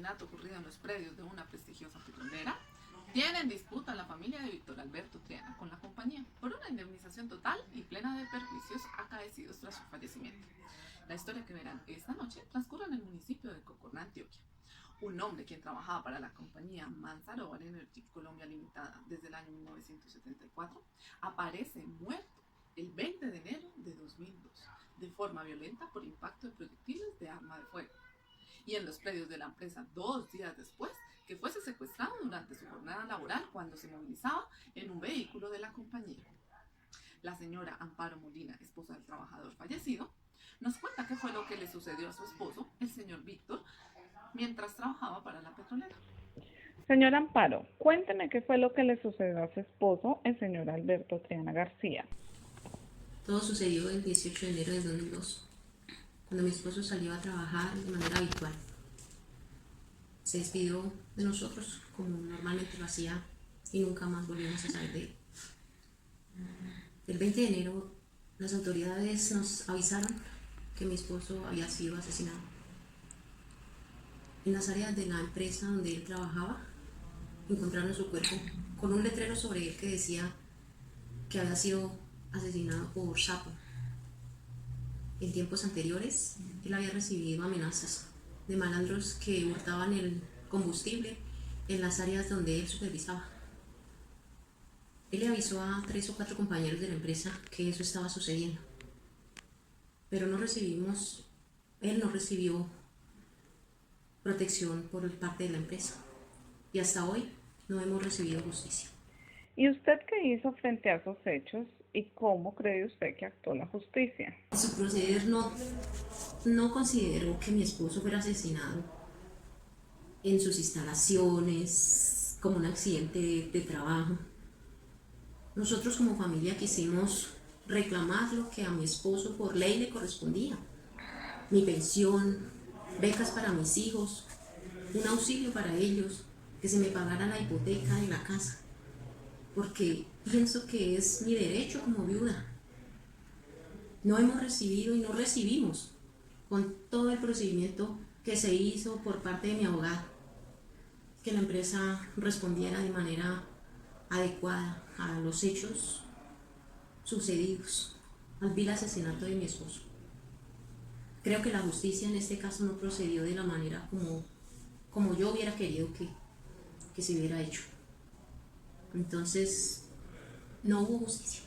asesinato ocurrido en los predios de una prestigiosa petrolera, tiene en disputa la familia de Víctor Alberto Triana con la compañía por una indemnización total y plena de perjuicios acaecidos tras su fallecimiento. La historia que verán esta noche transcurre en el municipio de Cocorná, Antioquia. Un hombre quien trabajaba para la compañía Manzarobar Energy Colombia Limitada desde el año 1974 aparece muerto el 20 de enero de 2002 de forma violenta por impacto de proyectiles de arma de fuego, y en los predios de la empresa 2 días después que fuese secuestrado durante su jornada laboral cuando se movilizaba en un vehículo de la compañía. La señora Amparo Molina, esposa del trabajador fallecido, nos cuenta qué fue lo que le sucedió a su esposo, el señor Víctor, mientras trabajaba para la petrolera. Señora Amparo, cuénteme qué fue lo que le sucedió a su esposo, el señor Alberto Triana García. Todo sucedió el 18 de enero de 2002, cuando mi esposo salió a trabajar de manera habitual. Se despidió de nosotros como normalmente lo hacía y nunca más volvimos a saber de él. El 20 de enero las autoridades nos avisaron que mi esposo había sido asesinado. En las áreas de la empresa donde él trabajaba encontraron su cuerpo con un letrero sobre él que decía que había sido asesinado por sapo. En tiempos anteriores, él había recibido amenazas de malandros que hurtaban el combustible en las áreas donde él supervisaba. Él le avisó a 3 o 4 compañeros de la empresa que eso estaba sucediendo, pero él no recibió protección por parte de la empresa y hasta hoy no hemos recibido justicia. ¿Y usted qué hizo frente a esos hechos y cómo cree usted que actuó la justicia? Su proceder no consideró que mi esposo fuera asesinado en sus instalaciones como un accidente de trabajo. Nosotros como familia quisimos reclamar lo que a mi esposo por ley le correspondía: mi pensión, becas para mis hijos, un auxilio para ellos, que se me pagara la hipoteca de la casa, porque pienso que es mi derecho como viuda. No hemos recibido y no recibimos, con todo el procedimiento que se hizo por parte de mi abogado, que la empresa respondiera de manera adecuada a los hechos sucedidos, al vil asesinato de mi esposo. Creo que la justicia en este caso no procedió de la manera como yo hubiera querido que se hubiera hecho. Entonces, no hubo justicia.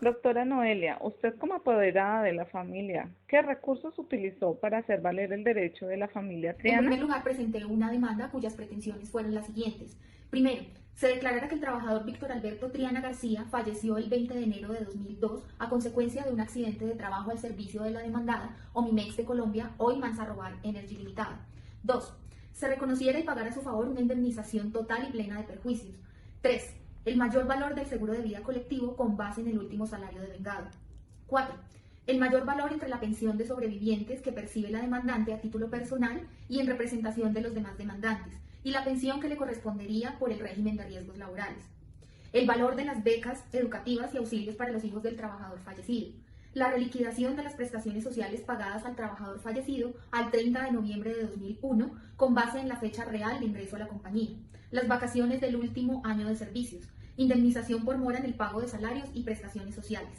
Doctora Noelia, usted como apoderada de la familia, ¿qué recursos utilizó para hacer valer el derecho de la familia En Triana? primer lugar, presenté una demanda cuyas pretensiones fueron las siguientes. Primero, se declarara que el trabajador Víctor Alberto Triana García falleció el 20 de enero de 2002 a consecuencia de un accidente de trabajo al servicio de la demandada Omimex de Colombia, hoy Manzarobar Energy Limitada. 2. Se reconociera y pagara a su favor una indemnización total y plena de perjuicios. 3. El mayor valor del seguro de vida colectivo con base en el último salario devengado. 4. El mayor valor entre la pensión de sobrevivientes que percibe la demandante a título personal y en representación de los demás demandantes, y la pensión que le correspondería por el régimen de riesgos laborales. El valor de las becas educativas y auxilios para los hijos del trabajador fallecido. La reliquidación de las prestaciones sociales pagadas al trabajador fallecido al 30 de noviembre de 2001 con base en la fecha real de ingreso a la compañía. Las vacaciones del último año de servicios. Indemnización por mora en el pago de salarios y prestaciones sociales.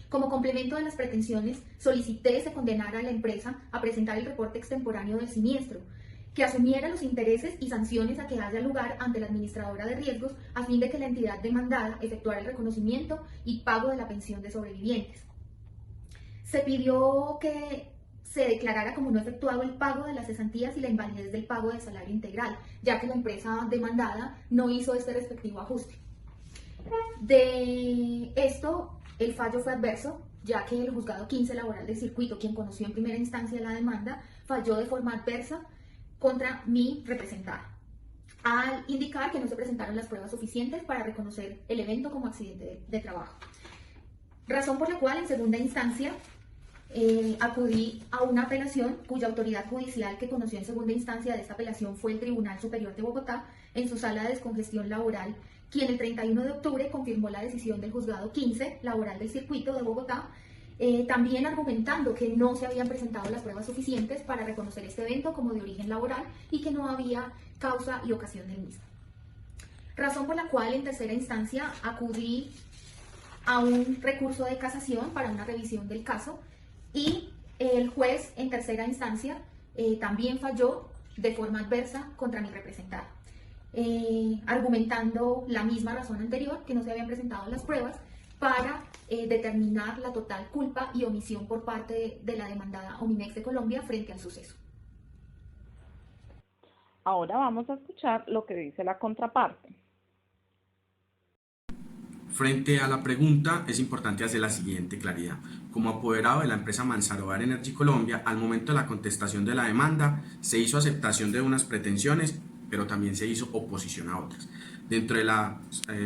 Como complemento de las pretensiones, solicité se condenara a la empresa a presentar el reporte extemporáneo del siniestro, que asumiera los intereses y sanciones a que haya lugar ante la administradora de riesgos a fin de que la entidad demandada efectuara el reconocimiento y pago de la pensión de sobrevivientes. Se pidió que se declarara como no efectuado el pago de las cesantías y la invalidez del pago del salario integral, ya que la empresa demandada no hizo este respectivo ajuste. De esto, el fallo fue adverso, ya que el juzgado 15 laboral del circuito, quien conoció en primera instancia la demanda, falló de forma adversa contra mi representada, al indicar que no se presentaron las pruebas suficientes para reconocer el evento como accidente de trabajo. Razón por la cual, en segunda instancia, acudí a una apelación cuya autoridad judicial que conoció en segunda instancia de esta apelación fue el Tribunal Superior de Bogotá en su sala de descongestión laboral, quien el 31 de octubre confirmó la decisión del juzgado 15 laboral del circuito de Bogotá también argumentando que no se habían presentado las pruebas suficientes para reconocer este evento como de origen laboral y que no había causa y ocasión del mismo. Razón por la cual en tercera instancia acudí a un recurso de casación para una revisión del caso y el juez en tercera instancia también falló de forma adversa contra mi representada, argumentando la misma razón anterior, que no se habían presentado las pruebas para determinar la total culpa y omisión por parte de la demandada Ominex de Colombia frente al suceso. Ahora vamos a escuchar lo que dice la contraparte. Frente a la pregunta, es importante hacer la siguiente claridad. Como apoderado de la empresa Manzarobar Energy Colombia, al momento de la contestación de la demanda, se hizo aceptación de unas pretensiones, pero también se hizo oposición a otras. Dentro de las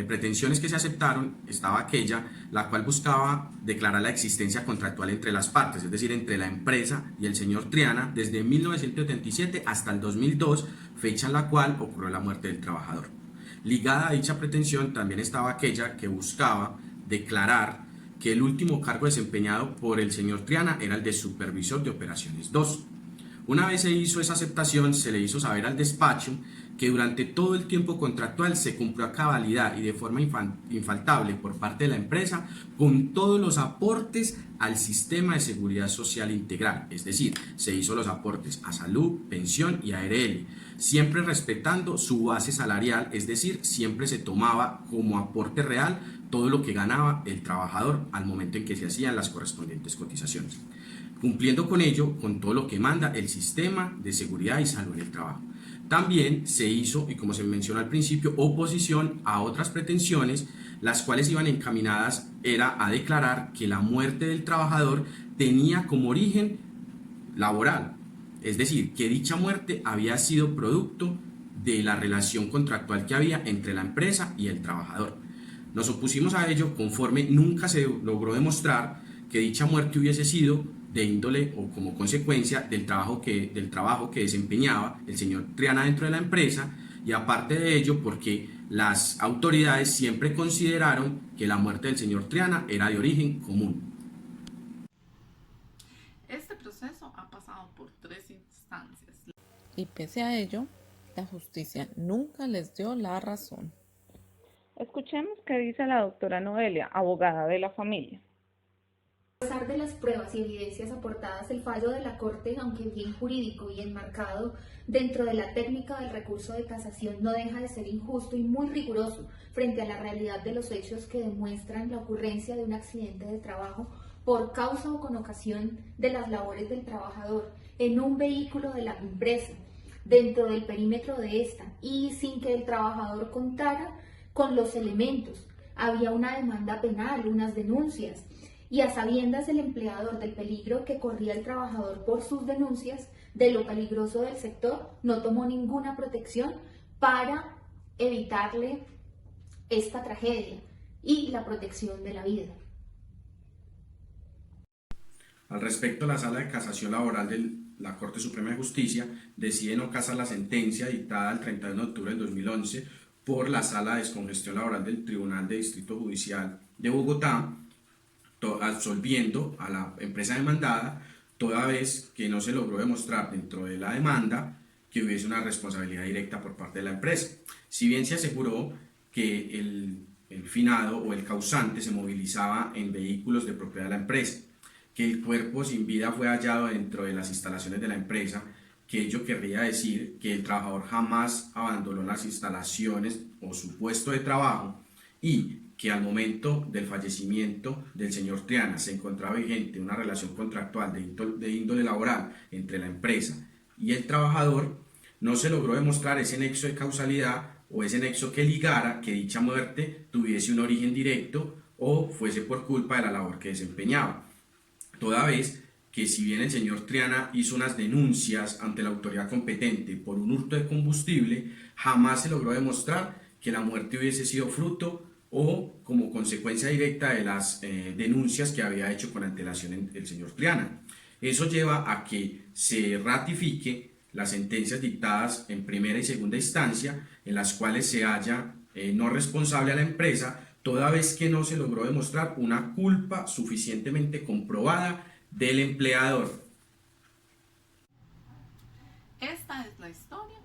pretensiones que se aceptaron estaba aquella la cual buscaba declarar la existencia contractual entre las partes, es decir, entre la empresa y el señor Triana desde 1977 hasta el 2002, fecha en la cual ocurrió la muerte del trabajador. Ligada a dicha pretensión también estaba aquella que buscaba declarar que el último cargo desempeñado por el señor Triana era el de supervisor de operaciones 2. Una vez se hizo esa aceptación, se le hizo saber al despacho que durante todo el tiempo contractual se cumplió a cabalidad y de forma infaltable por parte de la empresa con todos los aportes al sistema de seguridad social integral, es decir, se hizo los aportes a salud, pensión y ARL, siempre respetando su base salarial, es decir, siempre se tomaba como aporte real todo lo que ganaba el trabajador al momento en que se hacían las correspondientes cotizaciones, cumpliendo con ello con todo lo que manda el sistema de seguridad y salud en el trabajo. También se hizo, y como se mencionó al principio, oposición a otras pretensiones, las cuales iban encaminadas era a declarar que la muerte del trabajador tenía como origen laboral, es decir, que dicha muerte había sido producto de la relación contractual que había entre la empresa y el trabajador. Nos opusimos a ello conforme nunca se logró demostrar que dicha muerte hubiese sido de índole o como consecuencia del trabajo que desempeñaba el señor Triana dentro de la empresa, y aparte de ello porque las autoridades siempre consideraron que la muerte del señor Triana era de origen común. Este proceso ha pasado por 3 instancias. Y pese a ello, la justicia nunca les dio la razón. Escuchemos qué dice la doctora Noelia, abogada de la familia. A pesar de las pruebas y evidencias aportadas, el fallo de la Corte, aunque bien jurídico y enmarcado dentro de la técnica del recurso de casación, no deja de ser injusto y muy riguroso frente a la realidad de los hechos que demuestran la ocurrencia de un accidente de trabajo por causa o con ocasión de las labores del trabajador en un vehículo de la empresa, dentro del perímetro de esta, y sin que el trabajador contara con los elementos. Había una demanda penal, unas denuncias, y a sabiendas del empleador del peligro que corría el trabajador por sus denuncias, de lo peligroso del sector, no tomó ninguna protección para evitarle esta tragedia y la protección de la vida. Al respecto, la Sala de Casación Laboral de la Corte Suprema de Justicia decide no casar la sentencia dictada el 31 de octubre del 2011 por la Sala de Descongestión Laboral del Tribunal de Distrito Judicial de Bogotá, absolviendo a la empresa demandada, toda vez que no se logró demostrar dentro de la demanda que hubiese una responsabilidad directa por parte de la empresa. Si bien se aseguró que el finado o el causante se movilizaba en vehículos de propiedad de la empresa, que el cuerpo sin vida fue hallado dentro de las instalaciones de la empresa, que ello querría decir que el trabajador jamás abandonó las instalaciones o su puesto de trabajo, y que al momento del fallecimiento del señor Triana se encontraba vigente una relación contractual de índole laboral entre la empresa y el trabajador, no se logró demostrar ese nexo de causalidad o ese nexo que ligara que dicha muerte tuviese un origen directo o fuese por culpa de la labor que desempeñaba. Toda vez que si bien el señor Triana hizo unas denuncias ante la autoridad competente por un hurto de combustible, jamás se logró demostrar que la muerte hubiese sido fruto o como consecuencia directa de las denuncias que había hecho con antelación el señor Triana. Eso lleva a que se ratifique las sentencias dictadas en primera y segunda instancia, en las cuales se halla no responsable a la empresa toda vez que no se logró demostrar una culpa suficientemente comprobada del empleador. Esta es la historia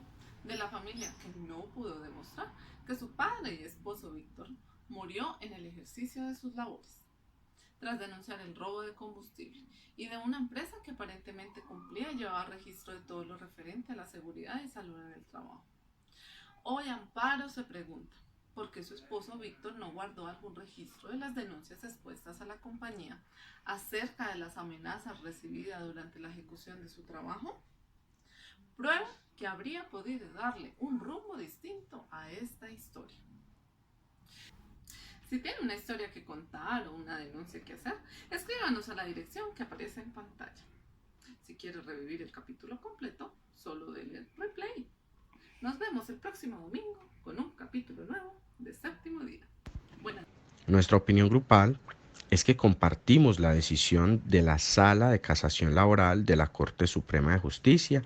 de la familia que no pudo demostrar que su padre y esposo Víctor murió en el ejercicio de sus labores, tras denunciar el robo de combustible y de una empresa que aparentemente cumplía y llevaba registro de todo lo referente a la seguridad y salud en el trabajo. Hoy Amparo se pregunta por qué su esposo Víctor no guardó algún registro de las denuncias expuestas a la compañía acerca de las amenazas recibidas durante la ejecución de su trabajo. Prueba que habría podido darle un rumbo distinto a esta historia. Si tiene una historia que contar o una denuncia que hacer, escríbanos a la dirección que aparece en pantalla. Si quiere revivir el capítulo completo, solo denle replay. Nos vemos el próximo domingo con un capítulo nuevo de Séptimo Día. Buenas noches. Nuestra opinión grupal es que compartimos la decisión de la Sala de Casación Laboral de la Corte Suprema de Justicia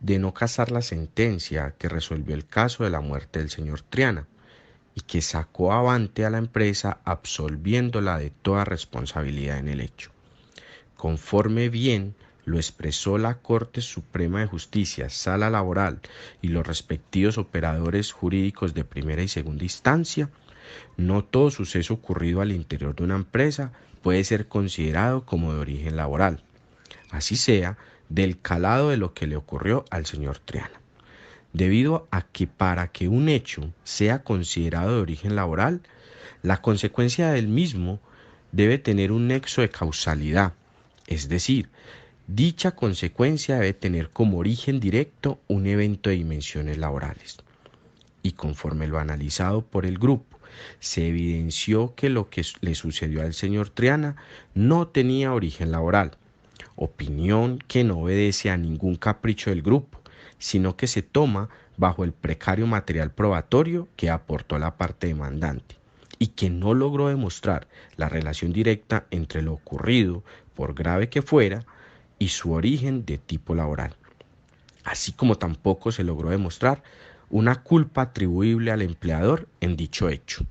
de no casar la sentencia que resolvió el caso de la muerte del señor Triana y que sacó avante a la empresa absolviéndola de toda responsabilidad en el hecho. Conforme bien lo expresó la Corte Suprema de Justicia, Sala Laboral y los respectivos operadores jurídicos de primera y segunda instancia, no todo suceso ocurrido al interior de una empresa puede ser considerado como de origen laboral. Así sea, del calado de lo que le ocurrió al señor Triana. Debido a que para que un hecho sea considerado de origen laboral, la consecuencia del mismo debe tener un nexo de causalidad, es decir, dicha consecuencia debe tener como origen directo un evento de dimensiones laborales. Y conforme lo analizado por el grupo, se evidenció que lo que le sucedió al señor Triana no tenía origen laboral, opinión que no obedece a ningún capricho del grupo, sino que se toma bajo el precario material probatorio que aportó la parte demandante y que no logró demostrar la relación directa entre lo ocurrido, por grave que fuera, y su origen de tipo laboral, así como tampoco se logró demostrar una culpa atribuible al empleador en dicho hecho.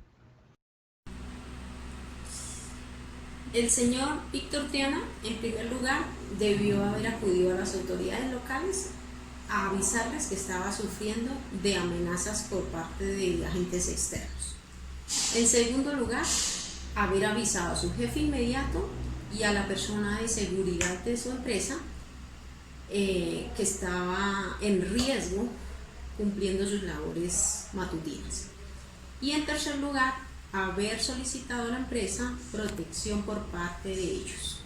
El señor Víctor Triana, en primer lugar, debió haber acudido a las autoridades locales a avisarles que estaba sufriendo de amenazas por parte de agentes externos. En segundo lugar, haber avisado a su jefe inmediato y a la persona de seguridad de su empresa que estaba en riesgo cumpliendo sus labores matutinas. Y en tercer lugar, haber solicitado a la empresa protección por parte de ellos.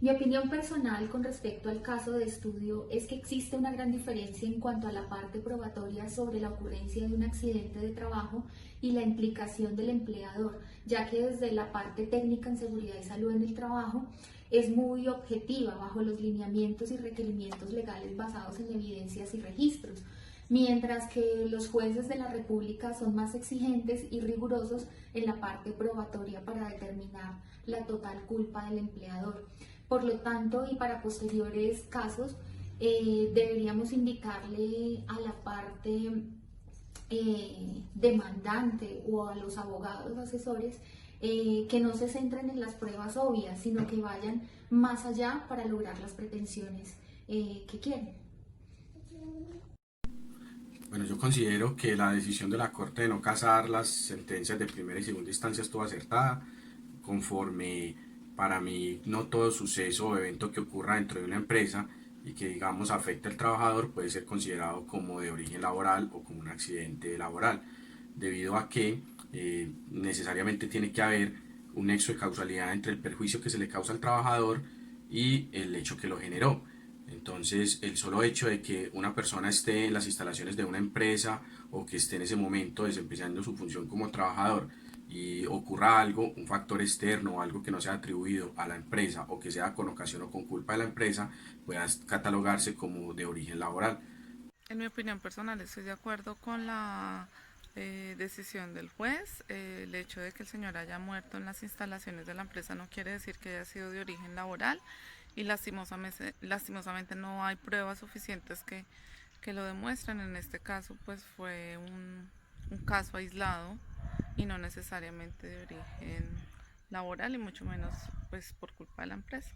Mi opinión personal con respecto al caso de estudio es que existe una gran diferencia en cuanto a la parte probatoria sobre la ocurrencia de un accidente de trabajo y la implicación del empleador, ya que desde la parte técnica en seguridad y salud en el trabajo es muy objetiva bajo los lineamientos y requerimientos legales basados en evidencias y registros, mientras que los jueces de la República son más exigentes y rigurosos en la parte probatoria para determinar la total culpa del empleador. Por lo tanto, y para posteriores casos, deberíamos indicarle a la parte demandante o a los abogados asesores que no se centren en las pruebas obvias, sino que vayan más allá para lograr las pretensiones que quieren. Bueno, yo considero que la decisión de la Corte de no casar las sentencias de primera y segunda instancia estuvo acertada, conforme para mí no todo suceso o evento que ocurra dentro de una empresa y que digamos afecte al trabajador puede ser considerado como de origen laboral o como un accidente laboral, debido a que necesariamente tiene que haber un nexo de causalidad entre el perjuicio que se le causa al trabajador y el hecho que lo generó. Entonces, el solo hecho de que una persona esté en las instalaciones de una empresa o que esté en ese momento desempeñando su función como trabajador y ocurra algo, un factor externo o algo que no sea atribuido a la empresa o que sea con ocasión o con culpa de la empresa, pueda catalogarse como de origen laboral. En mi opinión personal estoy de acuerdo con la decisión del juez. El hecho de que el señor haya muerto en las instalaciones de la empresa no quiere decir que haya sido de origen laboral y lastimosamente no hay pruebas suficientes que lo demuestren. En este caso pues fue un caso aislado y no necesariamente de origen laboral y mucho menos pues por culpa de la empresa.